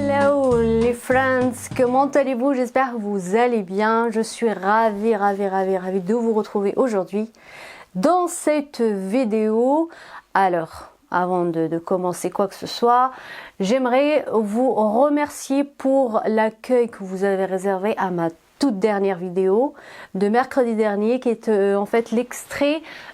Hello les friends, comment allez-vous? J'espère que vous allez bien. Je suis ravie de vous retrouver aujourd'hui dans cette vidéo. Alors, avant de commencer quoi que ce soit, j'aimerais vous remercier pour l'accueil que vous avez réservé à ma toute dernière vidéo de mercredi dernier, qui est en fait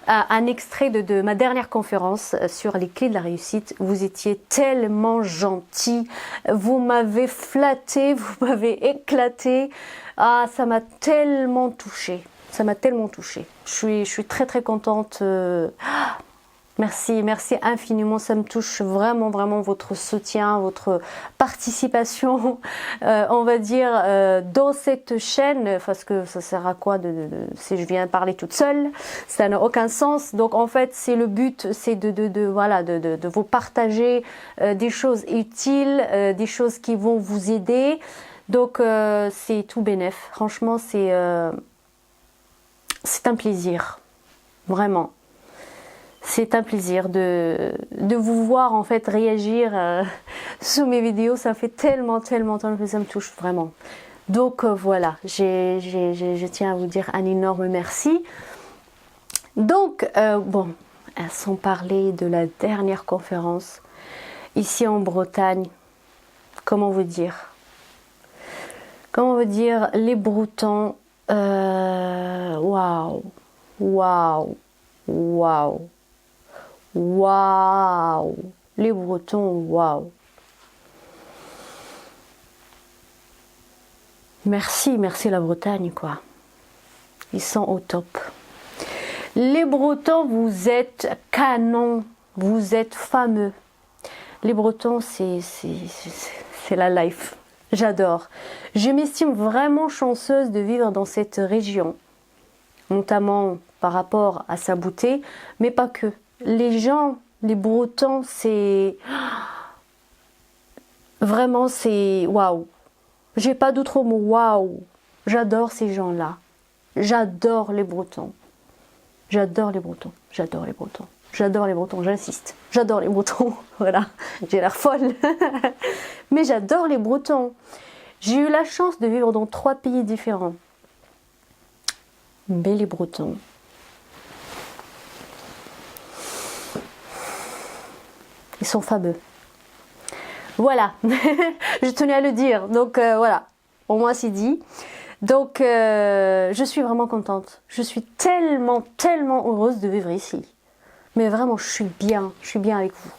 un extrait de ma dernière conférence sur les clés de la réussite. Vous étiez tellement gentils, vous m'avez flatté, vous m'avez éclaté. Ah, ça m'a tellement touchée, ça m'a tellement touchée. Je suis très contente. Merci infiniment, ça me touche vraiment votre soutien, votre participation, on va dire, dans cette chaîne, parce que ça sert à quoi si je viens parler toute seule, ça n'a aucun sens. Donc en fait, c'est le but, c'est de vous partager des choses utiles, des choses qui vont vous aider. Donc c'est tout bénef. Franchement, c'est un plaisir, vraiment. C'est un plaisir de vous voir en fait réagir sous mes vidéos. Ça fait tellement que ça me touche vraiment. Donc voilà, je tiens à vous dire un énorme merci. Donc bon, sans parler de la dernière conférence ici en Bretagne, comment vous dire les Bretons, waouh. Waouh, les Bretons, waouh. Merci la Bretagne, quoi. Ils sont au top. Les Bretons, vous êtes canons, vous êtes fameux. Les Bretons, c'est la life. J'adore. Je m'estime vraiment chanceuse de vivre dans cette région, notamment par rapport à sa beauté, mais pas que. Les gens, les Bretons, c'est vraiment, c'est waouh. J'ai pas d'autre mot, waouh. J'adore ces gens-là. J'adore les Bretons. J'adore les Bretons. J'insiste. J'adore les Bretons. Voilà, j'ai l'air folle. Mais j'adore les Bretons. J'ai eu la chance de vivre dans 3 pays différents. Mais les Bretons, ils sont fameux. Voilà, je tenais à le dire. Donc voilà, au moins c'est dit. Donc je suis vraiment contente. Je suis tellement heureuse de vivre ici. Mais vraiment, je suis bien avec vous.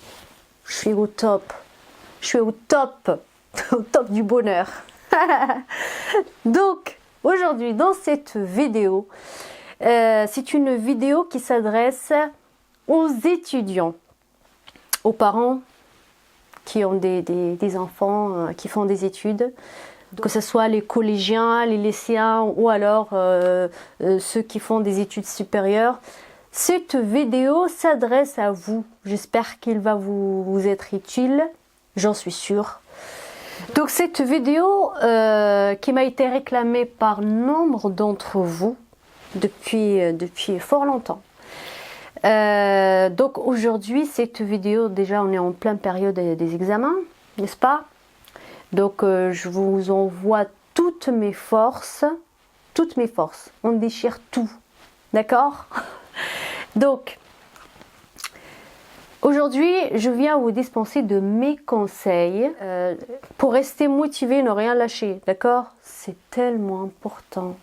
Je suis au top. Au top du bonheur. Donc aujourd'hui, dans cette vidéo, c'est une vidéo qui s'adresse aux étudiants, aux parents qui ont des enfants qui font des études, que ce soit les collégiens, les lycéens ou alors ceux qui font des études supérieures. Cette vidéo s'adresse à vous. J'espère qu'il va vous être utile, j'en suis sûre. Donc cette vidéo qui m'a été réclamée par nombre d'entre vous depuis fort longtemps. Donc aujourd'hui, cette vidéo, déjà on est en pleine période des examens, n'est-ce pas? Donc je vous envoie toutes mes forces, on déchire tout, d'accord? Donc aujourd'hui, je viens vous dispenser de mes conseils pour rester motivé, ne rien lâcher, d'accord? C'est tellement important,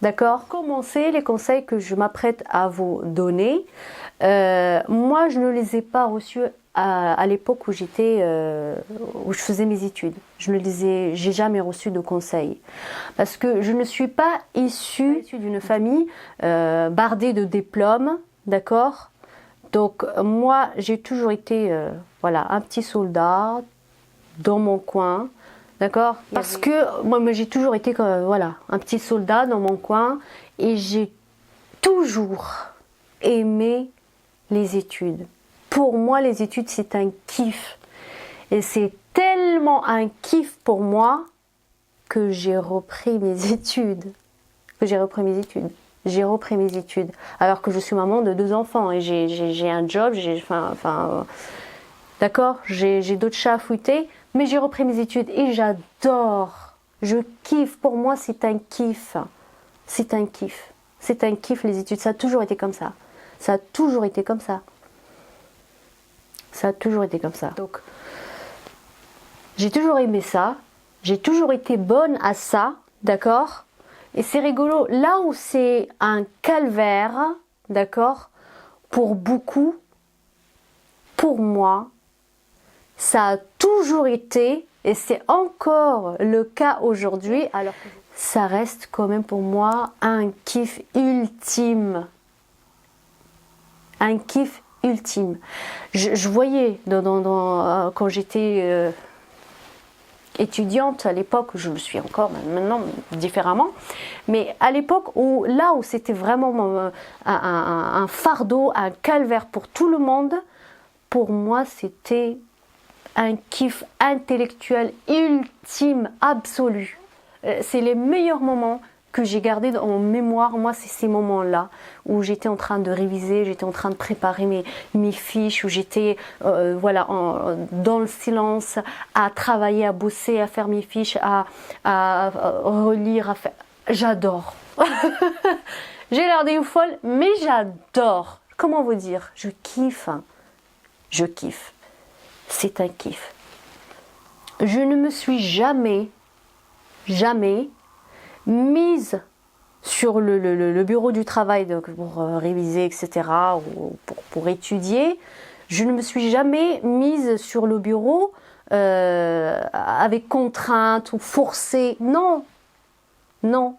d'accord? Commencer les conseils que je m'apprête à vous donner. Moi, je ne les ai pas reçus à l'époque où je faisais mes études. J'ai jamais reçu de conseils parce que je ne suis pas issue d'une famille bardée de diplômes, d'accord? Donc moi, j'ai toujours été voilà, un petit soldat dans mon coin. D'accord? Parce que moi j'ai toujours été voilà, un petit soldat dans mon coin et j'ai toujours aimé les études. Pour moi, les études, c'est un kiff. Et c'est tellement un kiff pour moi que j'ai repris mes études. j'ai repris mes études. Alors que je suis maman de 2 enfants et j'ai un job, d'accord, j'ai d'autres chats à fouetter, mais j'ai repris mes études et j'adore. Je kiffe, pour moi c'est un kiff. C'est un kiff. C'est un kiff les études, ça a toujours été comme ça. Ça a toujours été comme ça. Ça a toujours été comme ça. Donc, j'ai toujours aimé ça. J'ai toujours été bonne à ça, d'accord? Et c'est rigolo, là où c'est un calvaire, d'accord? Pour beaucoup, pour moi, ça a toujours été, et c'est encore le cas aujourd'hui, alors ça reste quand même pour moi un kiff ultime. Un kiff ultime. Je voyais quand j'étais étudiante à l'époque, je le suis encore maintenant différemment, mais à l'époque là où c'était vraiment un fardeau, un calvaire pour tout le monde, pour moi c'était un kiff intellectuel ultime, absolu. C'est les meilleurs moments que j'ai gardés en mémoire. Moi, c'est ces moments-là où j'étais en train de réviser, j'étais en train de préparer mes fiches, où j'étais dans le silence, à travailler, à bosser, à faire mes fiches, à relire, à faire... J'adore. J'ai l'air d'une folle, mais j'adore. Comment vous dire? Je kiffe. Je kiffe. C'est un kiff. Je ne me suis jamais mise sur le bureau du travail pour réviser, etc., ou pour étudier. Je ne me suis jamais mise sur le bureau avec contrainte ou forcée. Non, non.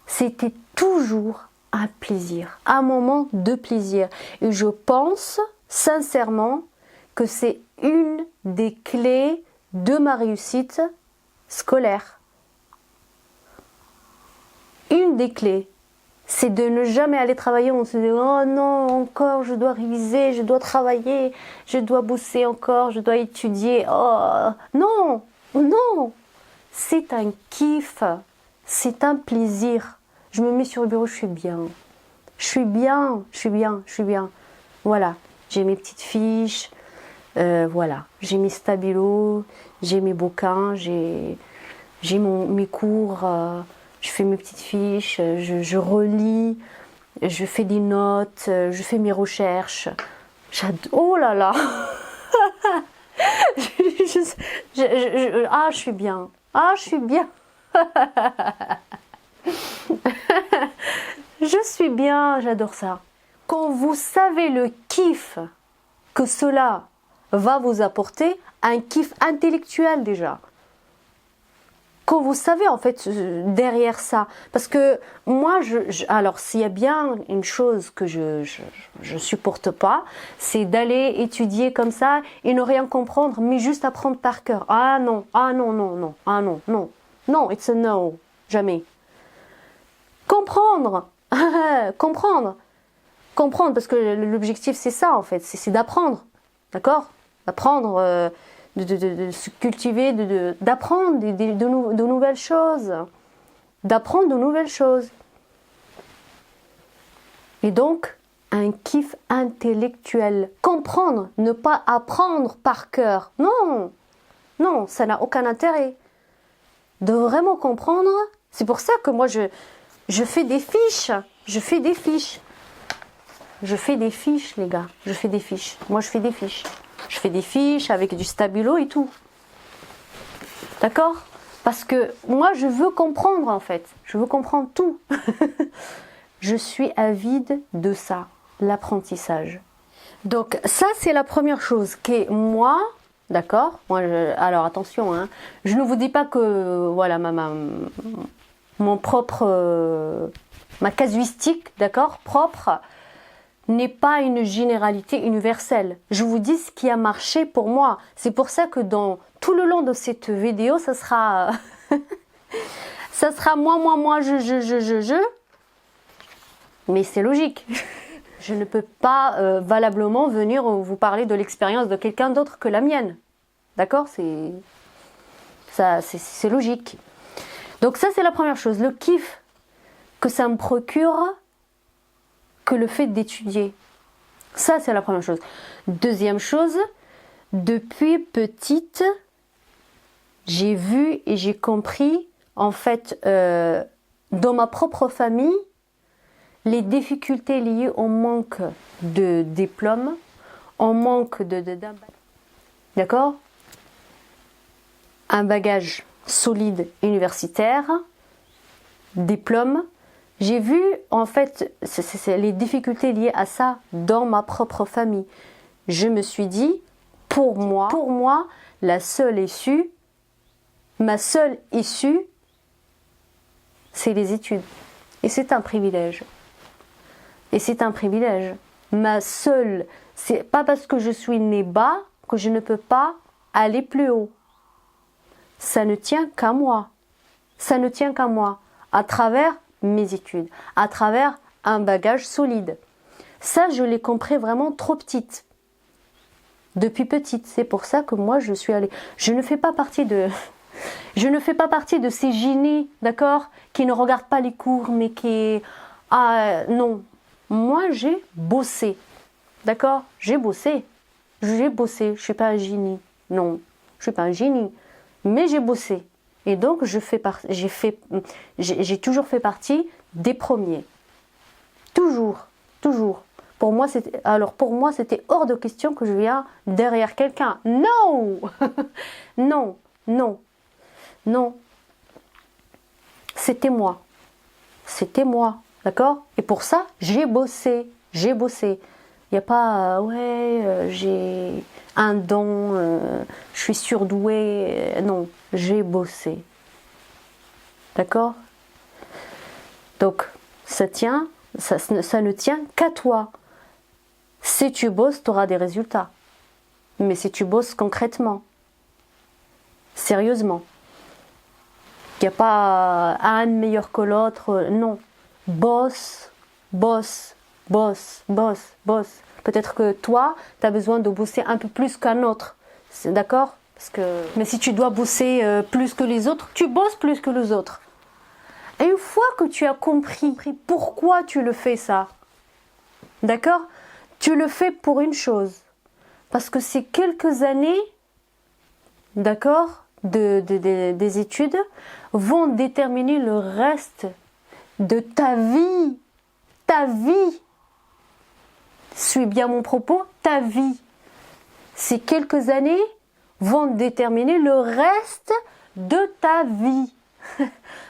C'était toujours un plaisir, un moment de plaisir. Et je pense sincèrement que c'est une des clés de ma réussite scolaire. Une des clés, c'est de ne jamais aller travailler, on se dit oh non, encore je dois réviser, je dois travailler, je dois bosser encore, je dois étudier. Oh non, non, c'est un kiff, c'est un plaisir. Je me mets sur le bureau, je suis bien. Je suis bien, je suis bien, je suis bien. Voilà, j'ai mes petites fiches, voilà, j'ai mes stabilos, j'ai mes bouquins, j'ai mes cours. Je fais mes petites fiches, je relis, je fais des notes, je fais mes recherches. Oh là là. Ah, je suis bien. Ah, je suis bien. Je suis bien, j'adore ça. Quand vous savez le kiff que cela va vous apporter, un kiff intellectuel déjà. Quand vous savez en fait derrière ça, parce que moi, alors s'il y a bien une chose que je supporte pas, c'est d'aller étudier comme ça et ne rien comprendre, mais juste apprendre par cœur. Ah non, ah non, non, non, ah non, non, non, it's a no, jamais. Comprendre, comprendre, parce que l'objectif c'est ça en fait, c'est d'apprendre, d'accord, d'apprendre. De se cultiver, d'apprendre de nouvelles choses. D'apprendre de nouvelles choses. Et donc, un kiff intellectuel. Comprendre, ne pas apprendre par cœur. Non, non, ça n'a aucun intérêt. De vraiment comprendre, c'est pour ça que moi je fais des fiches. Je fais des fiches. Je fais des fiches, les gars. Je fais des fiches. Moi, je fais des fiches. Je fais des fiches avec du stabilo et tout. D'accord? Parce que moi, je veux comprendre en fait. Je veux comprendre tout. Je suis avide de ça, l'apprentissage. Donc ça, c'est la première chose qui est moi, d'accord? Alors attention, hein, je ne vous dis pas que voilà mon propre, ma casuistique, d'accord, propre, n'est pas une généralité universelle. Je vous dis ce qui a marché pour moi. C'est pour ça que dans tout le long de cette vidéo, ça sera ça sera moi, je. Mais c'est logique. Je ne peux pas valablement venir vous parler de l'expérience de quelqu'un d'autre que la mienne. D'accord? C'est logique. Donc ça, c'est la première chose. Le kiff que ça me procure que le fait d'étudier. Ça, c'est la première chose. Deuxième chose, depuis petite, j'ai vu et j'ai compris, en fait, dans ma propre famille, les difficultés liées au manque de diplôme, au manque d'accord, un bagage solide universitaire, diplôme. J'ai vu en fait c'est les difficultés liées à ça dans ma propre famille. Je me suis dit, pour moi, la seule issue, ma seule issue, c'est les études. Et c'est un privilège. Et c'est un privilège. Ma seule, c'est pas parce que je suis née bas que je ne peux pas aller plus haut. Ça ne tient qu'à moi. Ça ne tient qu'à moi. À travers mes études. À travers un bagage solide. Ça, je l'ai compris vraiment trop petite. Depuis petite. C'est pour ça que moi, je suis allée. Je ne fais pas partie de ces génies, d'accord, qui ne regardent pas les cours, mais qui... Ah, non. Moi, j'ai bossé. D'accord? J'ai bossé. J'ai bossé. Je suis pas un génie. Non, je suis pas un génie. Mais j'ai bossé. Et donc, j'ai toujours fait partie des premiers. Toujours. Toujours. Pour moi, c'était hors de question que je vienne derrière quelqu'un. Non! Non, non, non. C'était moi. C'était moi. D'accord? Et pour ça, j'ai bossé. J'ai bossé. Il n'y a pas, j'ai un don, je suis surdouée. Non, j'ai bossé. D'accord? Donc, ça ne tient qu'à toi. Si tu bosses, tu auras des résultats. Mais si tu bosses concrètement, sérieusement, il n'y a pas un meilleur que l'autre, non. Bosse, bosse, bosse, bosse, bosse. Peut-être que toi, tu as besoin de bosser un peu plus qu'un autre. C'est d'accord? Mais si tu dois bosser plus que les autres, tu bosses plus que les autres. Et une fois que tu as compris pourquoi tu le fais ça, d'accord? Tu le fais pour une chose. Parce que ces quelques années, d'accord, des études vont déterminer le reste de ta vie. Ta vie. Suis bien mon propos, ta vie. Ces quelques années vont déterminer le reste de ta vie.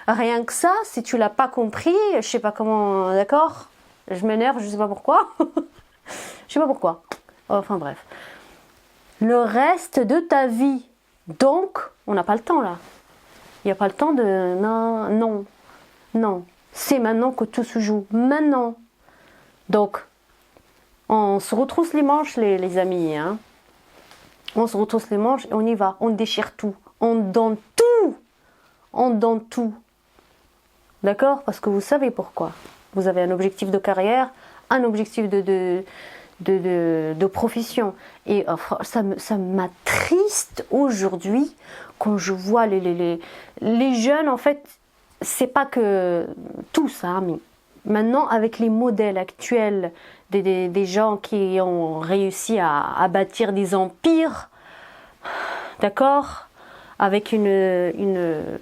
Rien que ça, si tu l'as pas compris, je sais pas comment, d'accord? Je m'énerve, je sais pas pourquoi. Je sais pas pourquoi. Enfin bref. Le reste de ta vie. Donc, on n'a pas le temps là. Il n'y a pas le temps de... Non, non, non. C'est maintenant que tout se joue. Maintenant. Donc, on se retrousse les manches, les amis. Hein. On se retrousse les manches et on y va. On déchire tout. On donne tout. On donne tout. D'accord? Parce que vous savez pourquoi. Vous avez un objectif de carrière, un objectif de profession. Et ça m'attriste aujourd'hui quand je vois les jeunes, en fait, c'est pas que tous, hein, mais maintenant avec les modèles actuels des gens qui ont réussi à bâtir des empires, d'accord, avec une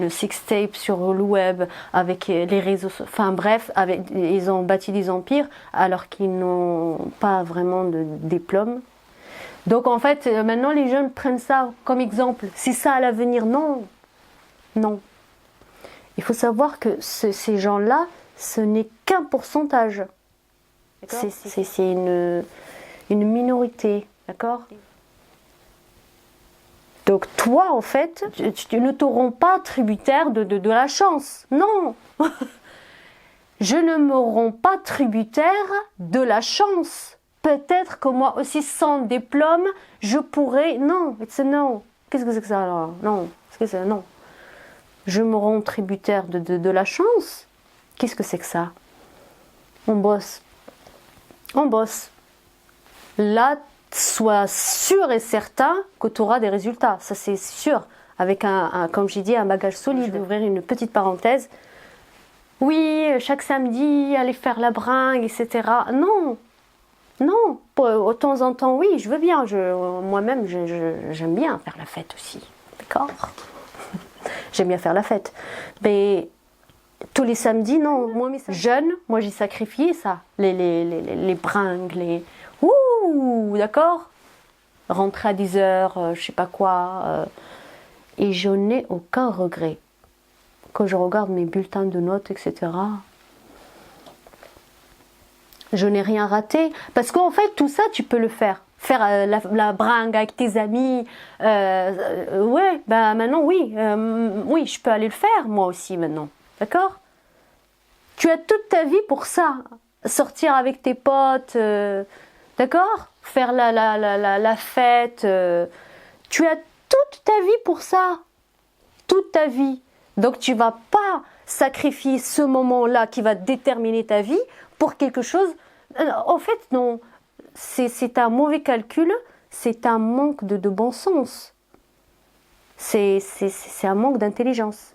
sextape sur le web, avec les réseaux, enfin bref, ils ont bâti des empires alors qu'ils n'ont pas vraiment de diplôme. Donc en fait, maintenant les jeunes prennent ça comme exemple. C'est ça à l'avenir? Non, non. Il faut savoir que ces gens-là, ce n'est qu'un pourcentage. C'est une minorité, d'accord? Donc toi, en fait, tu ne te rends pas tributaire de la chance. Non. Je ne me rends pas tributaire de la chance. Peut-être que moi aussi, sans diplôme, je pourrais... Non, it's a no. Qu'est-ce que c'est que ça alors? Non, qu'est-ce que c'est? Non. Je me rends tributaire de la chance. Qu'est-ce que c'est que ça? On bosse. On bosse. Là, sois sûr et certain que tu auras des résultats. Ça, c'est sûr. Avec comme j'ai dit, un bagage solide. Je vais ouvrir une petite parenthèse. oui, chaque samedi, aller faire la bringue, etc. Non, non, de temps en temps, oui, je veux bien. Moi-même, j'aime bien faire la fête aussi. D'accord? J'aime bien faire la fête. Mais tous les samedis, non. Moi, jeune, moi, j'ai sacrifié ça. Les bringues, les... Ouh, d'accord? Rentrer à 10 heures, je sais pas quoi. Et je n'ai aucun regret. Quand je regarde mes bulletins de notes, etc., je n'ai rien raté. Parce qu'en fait, tout ça, tu peux le faire. Faire la bringue avec tes amis. Ouais, bah maintenant, oui. Oui, je peux aller le faire, moi aussi, maintenant. D'accord? Tu as toute ta vie pour ça. Sortir avec tes potes. D'accord? Faire la fête. Tu as toute ta vie pour ça. Toute ta vie. Donc tu vas pas sacrifier ce moment-là qui va déterminer ta vie pour quelque chose. En fait, non. C'est un mauvais calcul. C'est un manque de bon sens. C'est un manque d'intelligence.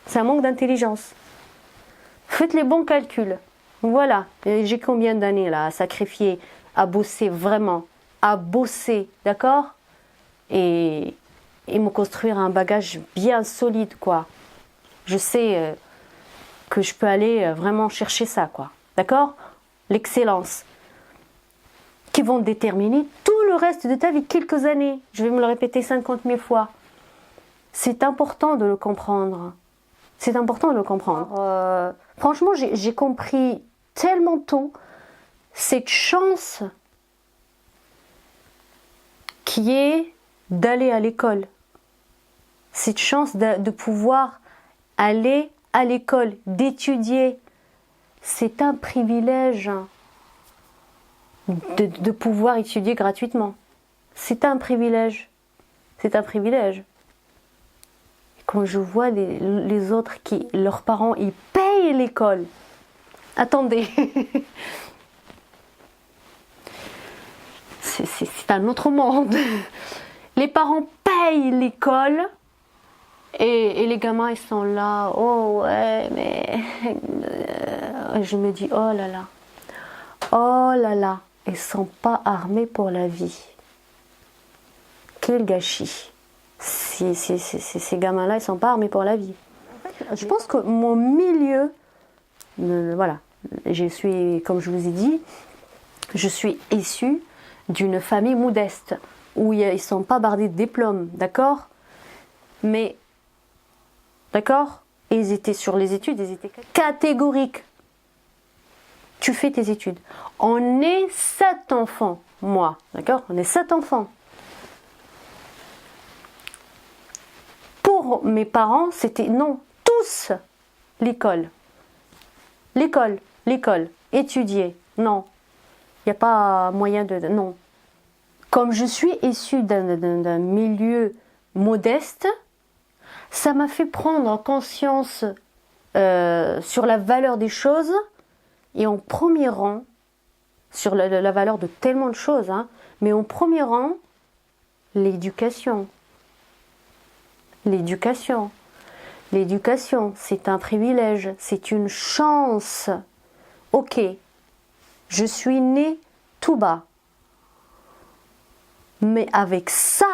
C'est un manque d'intelligence. Faites les bons calculs. Voilà. J'ai combien d'années là à sacrifier, à bosser vraiment, à bosser, d'accord? Et me construire un bagage bien solide, quoi. Je sais que je peux aller vraiment chercher ça, quoi. D'accord? L'excellence. Qui vont déterminer tout le reste de ta vie, quelques années. Je vais me le répéter 50 000 fois. C'est important de le comprendre. C'est important de le comprendre. Franchement, j'ai compris tellement tôt cette chance qui est d'aller à l'école. Cette chance de pouvoir aller à l'école, d'étudier. C'est un privilège de pouvoir étudier gratuitement. C'est un privilège. C'est un privilège. Quand je vois les autres qui, leurs parents, ils payent l'école. Attendez. C'est un autre monde. Les parents payent l'école et les gamins, ils sont là. Oh ouais, mais... Je me dis, oh là là. Oh là là. Ils ne sont pas armés pour la vie. Quel gâchis. Ces gamins-là, ils ne sont pas armés pour la vie. Je pense que mon milieu, voilà, je suis, comme je vous ai dit, je suis issue d'une famille modeste, où ils ne sont pas bardés de diplômes, d'accord? Mais, d'accord? Et ils étaient sur les études, ils étaient catégoriques. Tu fais tes études. On est 7 enfants, moi, d'accord? On est 7 enfants. Pour mes parents, c'était non, tous l'école. L'école, étudier, non. Il n'y a pas moyen de... Non. Comme je suis issue d'un milieu modeste, ça m'a fait prendre conscience sur la valeur des choses et en premier rang, sur la valeur de tellement de choses, hein, mais en premier rang, l'éducation. L'éducation. L'éducation, c'est un privilège, c'est une chance. Ok, je suis née tout bas. Mais avec ça,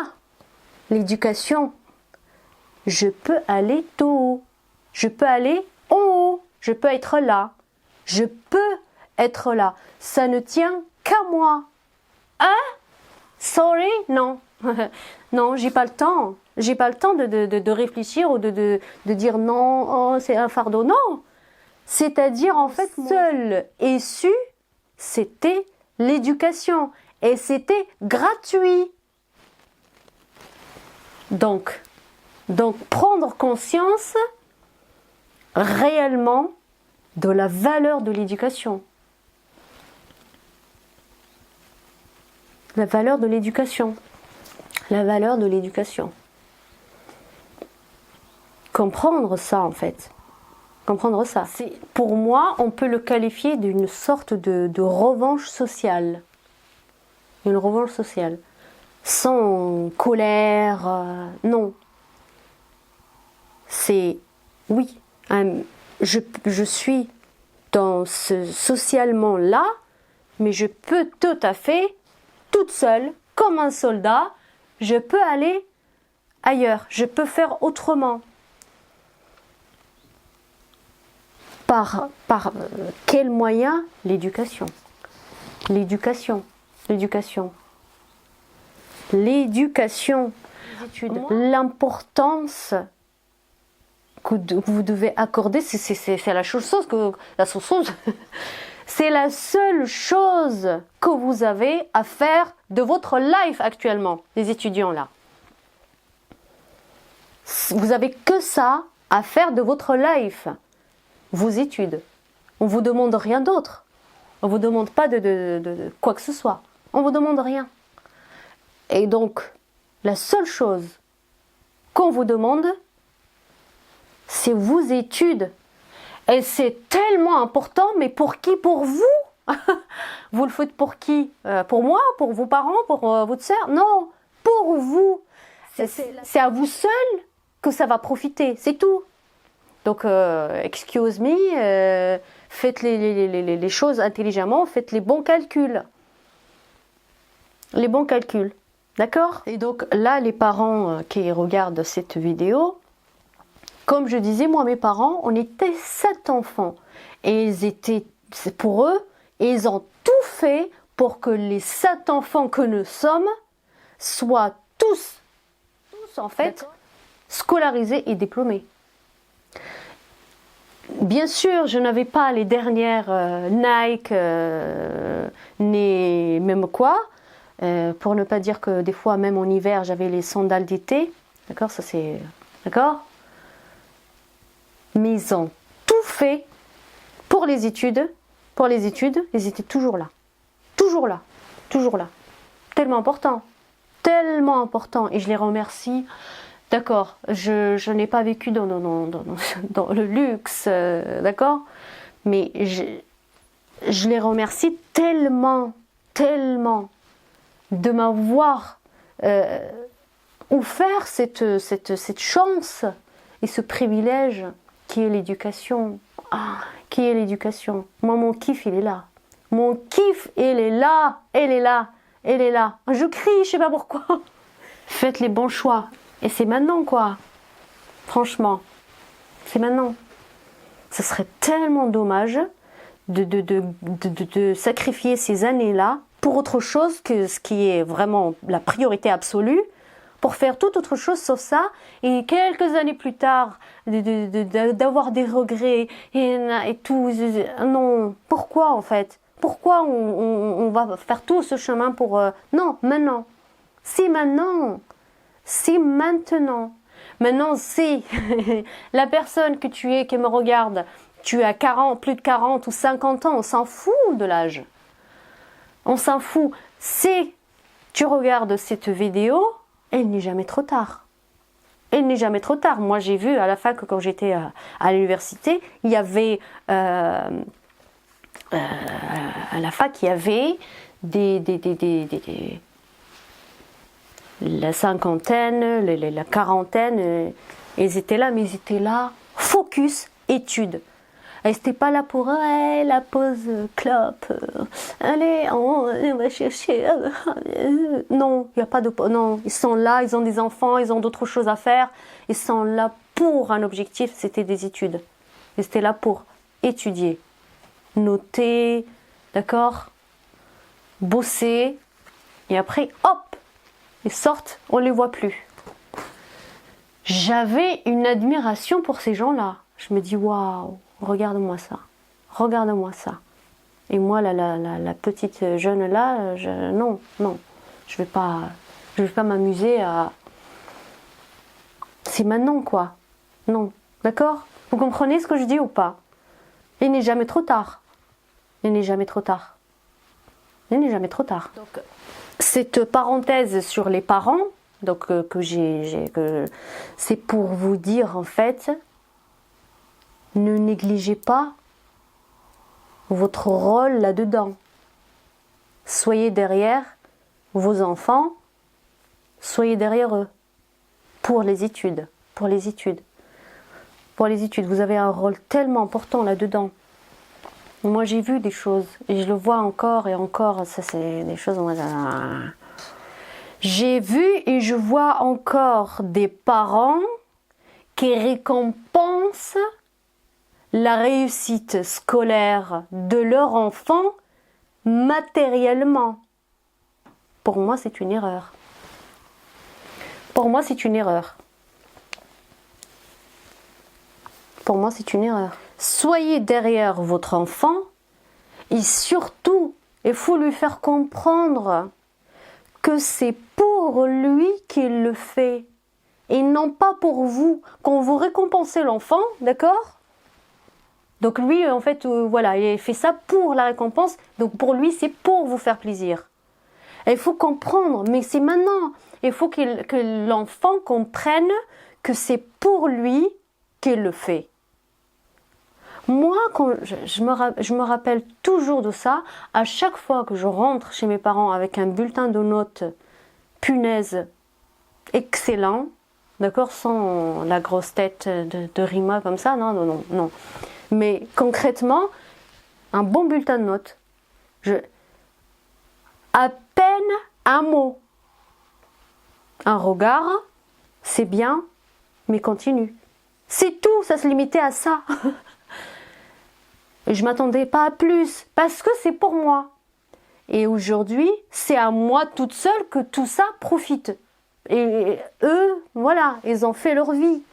l'éducation, je peux aller tout haut. Je peux aller en haut. Je peux être là. Je peux être là. Ça ne tient qu'à moi. Hein? Sorry? Non. Non, j'ai pas le temps. J'ai pas le temps de réfléchir ou de dire non, oh, c'est un fardeau. Non. C'est-à-dire, en fait, seul et su, c'était l'éducation. Et c'était gratuit. Donc, prendre conscience réellement de la valeur de l'éducation. La valeur de l'éducation. La valeur de l'éducation. Comprendre ça, en fait. Comprendre ça. Pour moi, on peut le qualifier d'une sorte de revanche sociale. Une revanche sociale. Sans colère, non. C'est, oui, je suis dans ce socialement là, mais je peux tout à fait, toute seule, comme un soldat, je peux aller ailleurs, je peux faire autrement. Par quel moyen? L'éducation. L'éducation. L'éducation. L'éducation. L'importance que vous devez accorder, c'est la chose que c'est la seule chose que vous avez à faire de votre life actuellement, les étudiants là. Vous avez que ça à faire de votre life, vos études. On vous demande rien d'autre. On vous demande pas de quoi que ce soit. On vous demande rien. Et donc, la seule chose qu'on vous demande, c'est vos études. Et c'est tellement important, mais pour qui? Pour vous? Vous le faites pour qui? Pour moi? Pour vos parents? Pour votre sœur? Non, pour vous. C'est à vous seul que ça va profiter, c'est tout. Donc, excuse me, faites les choses intelligemment, faites les bons calculs. Les bons calculs, d'accord? Et donc là, les parents qui regardent cette vidéo, comme je disais, moi, mes parents, on était 7 enfants. Et ils étaient, pour eux, ils ont tout fait pour que les 7 enfants que nous sommes soient tous en fait, scolarisés et diplômés. Bien sûr, je n'avais pas les dernières Nike, ni même quoi, pour ne pas dire que des fois, même en hiver, j'avais les sandales d'été. D'accord, ça c'est... D'accord? Mais ils ont tout fait pour les études. Pour les études, ils étaient toujours là. Toujours là. Toujours là. Tellement important. Tellement important. Et je les remercie. D'accord, je n'ai pas vécu dans le luxe, d'accord? Mais je les remercie tellement, tellement de m'avoir offert cette chance et ce privilège qui est l'éducation. Ah, qui est l'éducation. Moi, mon kiff, il est là. Mon kiff, il est là. Elle est là. Elle est là. Je crie, je sais pas pourquoi. Faites les bons choix. Et c'est maintenant, quoi. Franchement. C'est maintenant. Ce serait tellement dommage de sacrifier ces années-là pour autre chose que ce qui est vraiment la priorité absolue, pour faire toute autre chose sauf ça, et quelques années plus tard, d'avoir des regrets et tout. Non, pourquoi en fait? Pourquoi on va faire tout ce chemin pour... Non, maintenant. Si maintenant. Si maintenant. Maintenant, si la personne que tu es, qui me regarde, tu as 40, plus de 40 ou 50 ans, on s'en fout de l'âge. On s'en fout. Si tu regardes cette vidéo, il n'est jamais trop tard. Il n'est jamais trop tard. Moi, j'ai vu à la fac, quand j'étais à l'université, il y avait... à la fac, il y avait la cinquantaine, la quarantaine, ils étaient là, mais ils étaient là, focus, études. Ils n'étaient pas là pour la pause clope, allez, on va chercher. Non, il n'y a pas de... Non, ils sont là, ils ont des enfants, ils ont d'autres choses à faire. Ils sont là pour un objectif, c'était des études. Ils étaient là pour étudier, noter, d'accord, bosser, et après, hop, ils sortent, on ne les voit plus. J'avais une admiration pour ces gens-là. Je me dis, waouh, regarde-moi ça. Regarde-moi ça. Et moi, la petite jeune-là, non. Je vais pas m'amuser à... C'est maintenant, quoi. Non. D'accord? Vous comprenez ce que je dis ou pas? Il n'est jamais trop tard. Il n'est jamais trop tard. Il n'est jamais trop tard. Donc, cette parenthèse sur les parents, donc c'est pour vous dire en fait, ne négligez pas votre rôle là-dedans. Soyez derrière vos enfants, soyez derrière eux pour les études, pour les études. Vous avez un rôle tellement important là-dedans. Moi, j'ai vu des choses et je le vois encore et encore. Ça, c'est des choses. J'ai vu et je vois encore des parents qui récompensent la réussite scolaire de leur enfant matériellement. Pour moi, c'est une erreur. Pour moi, c'est une erreur. Pour moi, c'est une erreur. Soyez derrière votre enfant et surtout, il faut lui faire comprendre que c'est pour lui qu'il le fait et non pas pour vous. Quand vous récompensez l'enfant, d'accord? Donc lui, en fait, voilà, il fait ça pour la récompense. Donc pour lui, c'est pour vous faire plaisir. Et il faut comprendre, mais c'est maintenant. Il faut que l'enfant comprenne que c'est pour lui qu'il le fait. Moi, quand je me rappelle toujours de ça, à chaque fois que je rentre chez mes parents avec un bulletin de notes, punaise, excellent, d'accord, sans la grosse tête de Rima comme ça, non. Mais concrètement, un bon bulletin de notes, à peine un mot, un regard, c'est bien, mais continue. C'est tout, ça se limitait à ça. Je ne m'attendais pas à plus, parce que c'est pour moi. Et aujourd'hui, c'est à moi toute seule que tout ça profite. Et eux, voilà, ils ont fait leur vie.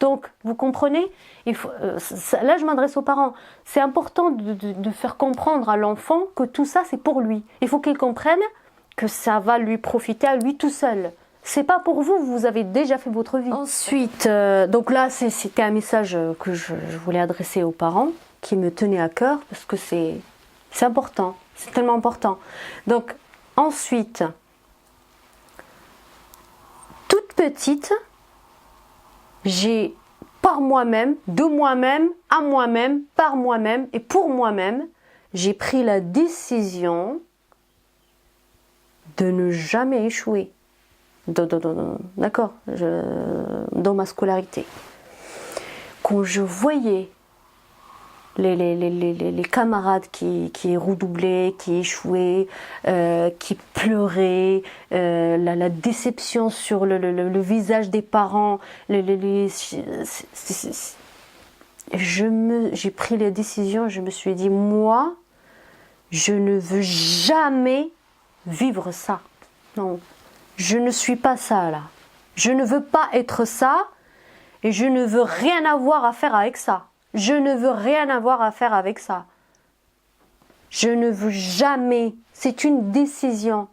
Donc, vous comprenez, là je m'adresse aux parents. C'est important de faire comprendre à l'enfant que tout ça c'est pour lui. Il faut qu'il comprenne que ça va lui profiter à lui tout seul. C'est pas pour vous, vous avez déjà fait votre vie. Ensuite, donc là c'était un message que je voulais adresser aux parents, qui me tenait à cœur, parce que c'est important, c'est tellement important. Donc ensuite, toute petite, j'ai par moi-même, de moi-même, à moi-même, par moi-même et pour moi-même, j'ai pris la décision de ne jamais échouer. D'accord, dans ma scolarité. Quand je voyais les camarades qui redoublaient, qui échouaient, qui pleuraient, la déception sur le visage des parents, j'ai pris les décisions, je me suis dit, moi, je ne veux jamais vivre ça. Non, je ne suis pas ça là. Je ne veux pas être ça et je ne veux rien avoir à faire avec ça. Je ne veux rien avoir à faire avec ça. Je ne veux jamais. C'est une décision.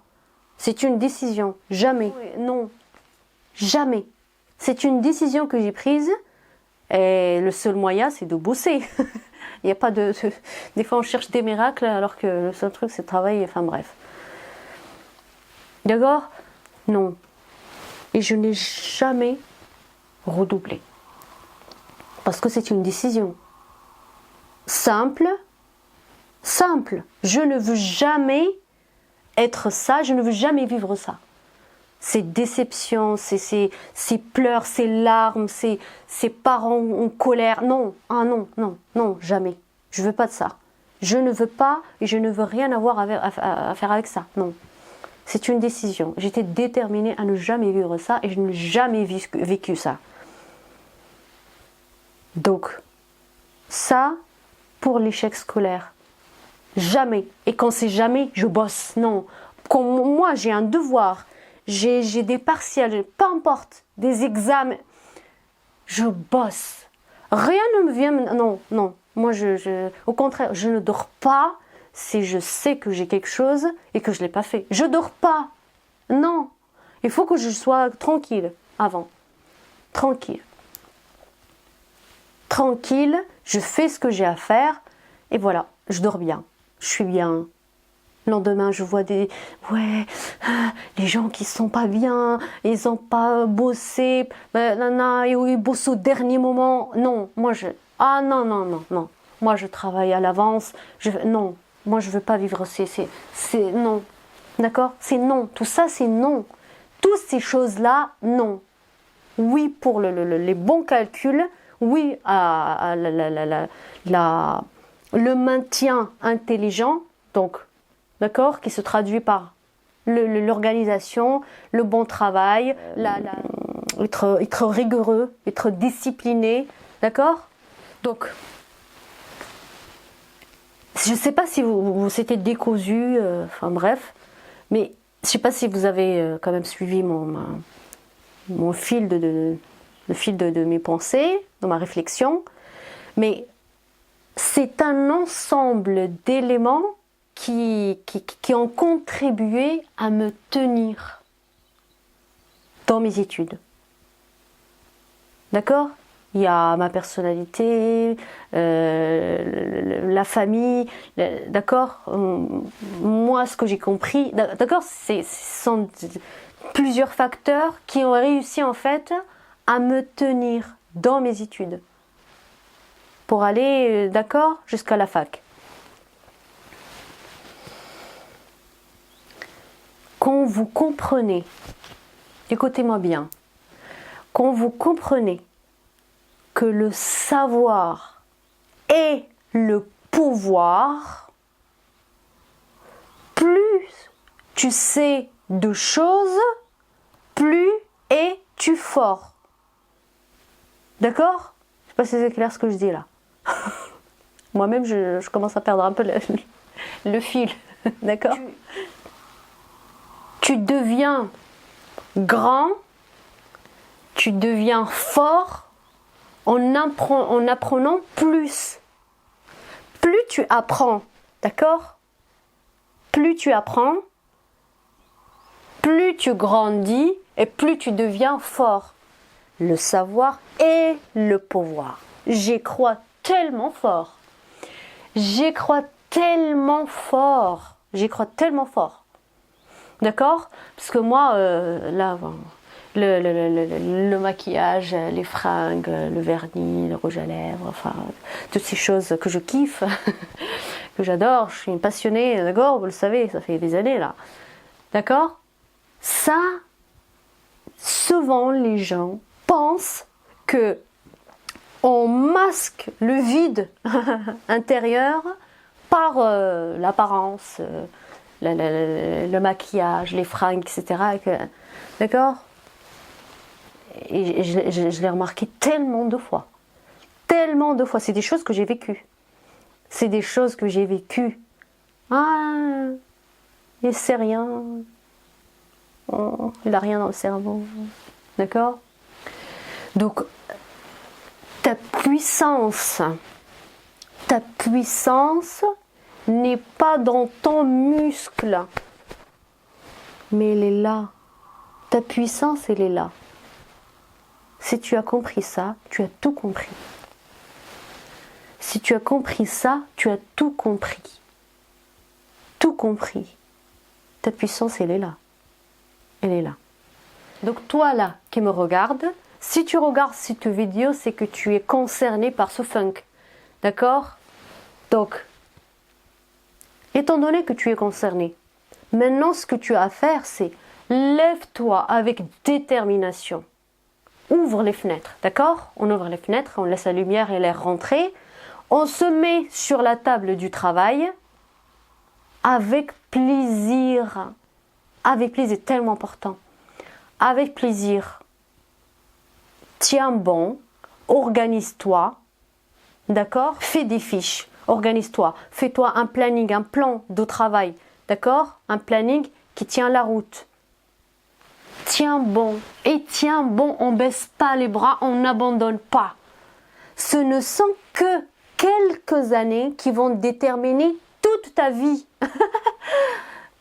C'est une décision. Jamais. Non. Jamais. C'est une décision que j'ai prise. Et le seul moyen, c'est de bosser. Il n'y a pas de... Des fois, on cherche des miracles alors que le seul truc, c'est de travailler. Enfin, bref. D'accord? Non. Et je n'ai jamais redoublé. Parce que c'est une décision. Simple. Je ne veux jamais être ça, je ne veux jamais vivre ça. Ces déceptions, ces pleurs, ces larmes, ces parents en colère. Non, non, jamais. Je ne veux pas de ça. Je ne veux pas et je ne veux rien avoir à faire avec ça. Non. C'est une décision. J'étais déterminée à ne jamais vivre ça et je n'ai jamais vécu ça. Donc, ça, pour l'échec scolaire, jamais. Et quand c'est jamais, je bosse. Non. Quand moi, j'ai un devoir, j'ai des partiels, peu importe, des examens, je bosse. Rien ne me vient... Non. Moi, au contraire, je ne dors pas si je sais que j'ai quelque chose et que je ne l'ai pas fait. Je ne dors pas. Non. Il faut que je sois tranquille avant. Tranquille, je fais ce que j'ai à faire et voilà, je dors bien, je suis bien. Le lendemain, je vois les gens qui sont pas bien, ils ont pas bossé, ils bossent au dernier moment. Non, moi non. Moi je travaille à l'avance. Non, moi je veux pas vivre c'est non, d'accord, c'est non. Tout ça c'est non. Toutes ces choses là, non. Oui pour les bons calculs. oui à le maintien intelligent, donc, d'accord, qui se traduit par l'organisation, le bon travail, être rigoureux, être discipliné, d'accord? Donc, je ne sais pas si vous s'étiez décousu, enfin bref, mais je ne sais pas si vous avez quand même suivi mon fil le fil de mes pensées, de ma réflexion, mais c'est un ensemble d'éléments qui ont contribué à me tenir dans mes études. D'accord? Il y a ma personnalité, la famille, d'accord? Moi, ce que j'ai compris, d'accord? Ce sont plusieurs facteurs qui ont réussi en fait à me tenir dans mes études pour aller, d'accord, jusqu'à la fac. Quand vous comprenez, écoutez-moi bien, quand vous comprenez que le savoir est le pouvoir, plus tu sais de choses, plus es-tu fort. D'accord? Je ne sais pas si c'est clair ce que je dis là. Moi-même, je commence à perdre un peu le fil. D'accord? Tu deviens grand, tu deviens fort en apprenant plus. Plus tu apprends, d'accord? Plus tu apprends, plus tu grandis et plus tu deviens fort. Le savoir est le pouvoir. J'y crois tellement fort. J'y crois tellement fort. J'y crois tellement fort. D'accord? Parce que moi, là, le maquillage, les fringues, le vernis, le rouge à lèvres, enfin, toutes ces choses que je kiffe, que j'adore, je suis une passionnée, d'accord? Vous le savez, ça fait des années là. D'accord? Ça, souvent les gens pensent que on masque le vide intérieur par l'apparence, le maquillage, les fringues, etc. D'accord? Et je l'ai remarqué tellement de fois. Tellement de fois. C'est des choses que j'ai vécues. C'est des choses que j'ai vécues. Ah, il sait rien. Oh, il n'a rien dans le cerveau. D'accord? Donc, ta puissance n'est pas dans ton muscle, mais elle est là. Ta puissance, elle est là. Si tu as compris ça, tu as tout compris. Si tu as compris ça, tu as tout compris. Tout compris. Ta puissance, elle est là. Elle est là. Donc toi là, qui me regarde, si tu regardes cette vidéo, c'est que tu es concerné par ce funk. D'accord? Donc, étant donné que tu es concerné, maintenant ce que tu as à faire, c'est lève-toi avec détermination. Ouvre les fenêtres, d'accord? On ouvre les fenêtres, on laisse la lumière et l'air rentrer. On se met sur la table du travail avec plaisir. Avec plaisir, tellement important. Avec plaisir. Tiens bon, organise-toi, d'accord? Fais des fiches, organise-toi. Fais-toi un planning, un plan de travail, d'accord? Un planning qui tient la route. Tiens bon, et tiens bon, on baisse pas les bras, on n'abandonne pas. Ce ne sont que quelques années qui vont déterminer toute ta vie.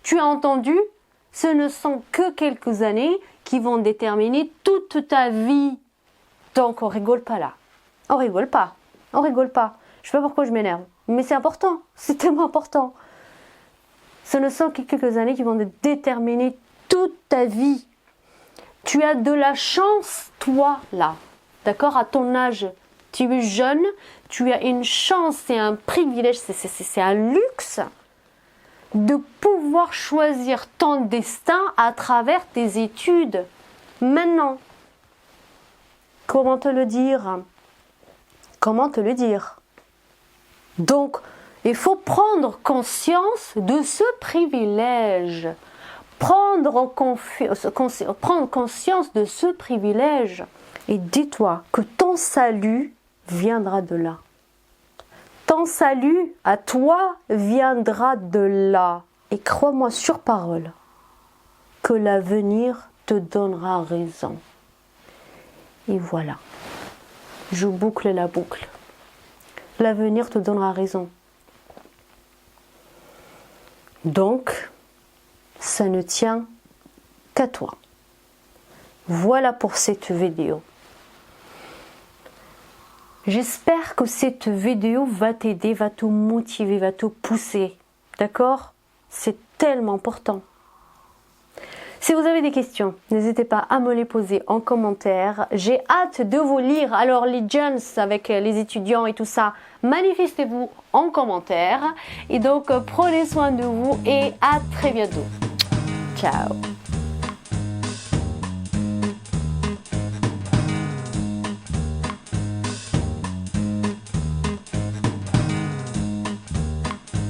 Tu as entendu? Ce ne sont que quelques années qui vont déterminer toute ta vie. Donc on rigole pas là. On rigole pas. On rigole pas. Je sais pas pourquoi je m'énerve. Mais c'est important. C'est tellement important. Ce ne sont que quelques années qui vont déterminer toute ta vie. Tu as de la chance, toi, là. D'accord? À ton âge, tu es jeune. Tu as une chance, c'est un privilège, c'est un luxe de pouvoir choisir ton destin à travers tes études. Maintenant, comment te le dire? Comment te le dire? Donc, il faut prendre conscience de ce privilège. Prendre conscience de ce privilège. Et dis-toi que ton salut viendra de là. Ton salut à toi viendra de là. Et crois-moi sur parole que l'avenir te donnera raison. Et voilà. Je boucle la boucle. L'avenir te donnera raison. Donc, ça ne tient qu'à toi. Voilà pour cette vidéo. J'espère que cette vidéo va t'aider, va te motiver, va te pousser. D'accord? C'est tellement important. Si vous avez des questions, n'hésitez pas à me les poser en commentaire. J'ai hâte de vous lire. Alors les jeunes avec les étudiants et tout ça, manifestez-vous en commentaire. Et donc prenez soin de vous et à très bientôt. Ciao.